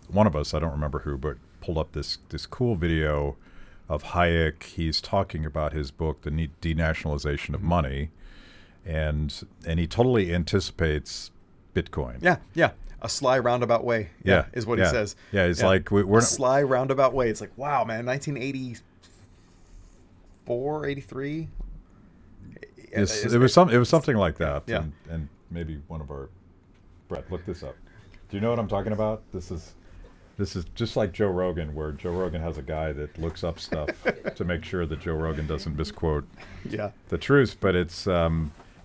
one of us, I don't remember who, but pulled up this cool video of Hayek. He's talking about his book, The Denationalization of Money, and he totally anticipates Bitcoin. Yeah. A sly roundabout way. Is what he says. Yeah, it's like we're a sly roundabout way. It's like, wow, man, 1984, 83. It was something like that. Yeah. And maybe one of our Brett, look this up. Do you know what I'm talking about? This is just like Joe Rogan, where Joe Rogan has a guy that looks up stuff to make sure that Joe Rogan doesn't misquote the truth. But it's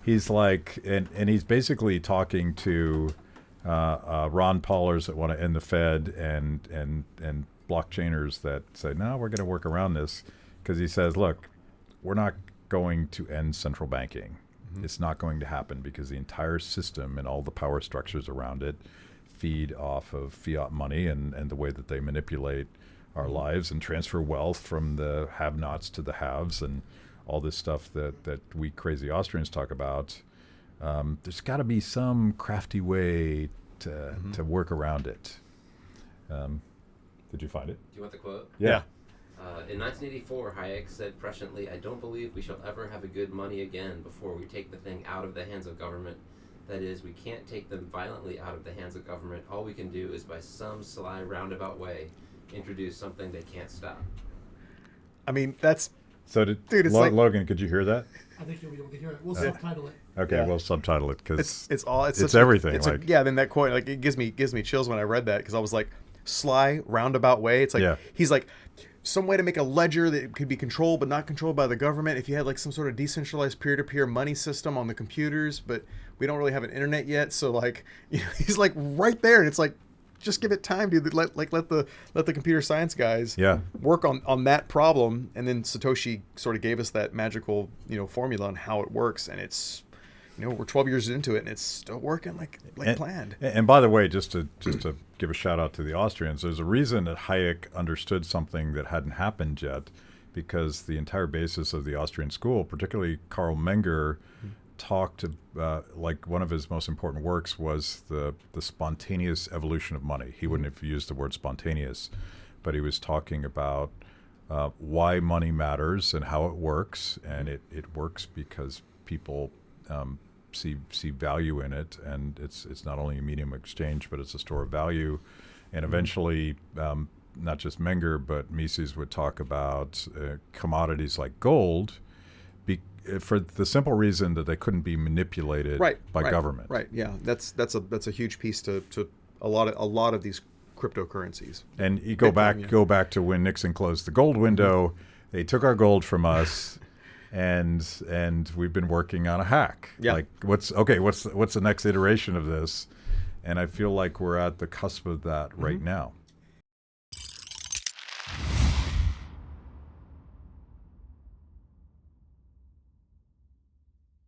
he's like, and he's basically talking to Ron Paulers that want to end the Fed and blockchainers that say, no, we're going to work around this, because he says, look, we're not going to end central banking. It's not going to happen, because the entire system and all the power structures around it feed off of fiat money and the way that they manipulate our lives and transfer wealth from the have-nots to the haves and all this stuff that we crazy Austrians talk about. There's got to be some crafty way to work around it. Did you find it? Do you want the quote? Yeah. In 1984, Hayek said presciently, "I don't believe we shall ever have a good money again before we take the thing out of the hands of government. That is, we can't take them violently out of the hands of government. All we can do is by some sly roundabout way introduce something they can't stop." I mean, that's... So it's like, Logan, could you hear that? I think you'll be able to hear it. We'll subtitle it. Okay, we'll subtitle it, because it's everything. Then that quote, like, it gives me chills when I read that, because I was like, sly roundabout way. It's like he's like, some way to make a ledger that could be controlled but not controlled by the government. If you had like some sort of decentralized peer-to-peer money system on the computers, but we don't really have an internet yet, so like, he's like right there, and it's like, just give it time, dude. Let the computer science guys work on that problem, and then Satoshi sort of gave us that magical formula on how it works, and it's we're 12 years into it, and it's still working like planned. And by the way, just to give a shout out to the Austrians, there's a reason that Hayek understood something that hadn't happened yet, because the entire basis of the Austrian school, particularly Karl Menger, talked like one of his most important works was the spontaneous evolution of money. He wouldn't have used the word spontaneous, but he was talking about why money matters and how it works, and it works because people see value in it, and it's not only a medium of exchange, but it's a store of value. And eventually, not just Menger, but Mises would talk about commodities like gold, for the simple reason that they couldn't be manipulated by government. Right. Yeah. That's a huge piece to a lot of these cryptocurrencies. And you go back to when Nixon closed the gold window. They took our gold from us. And we've been working on a hack. Yeah. Like, what's the next iteration of this? And I feel like we're at the cusp of that right now.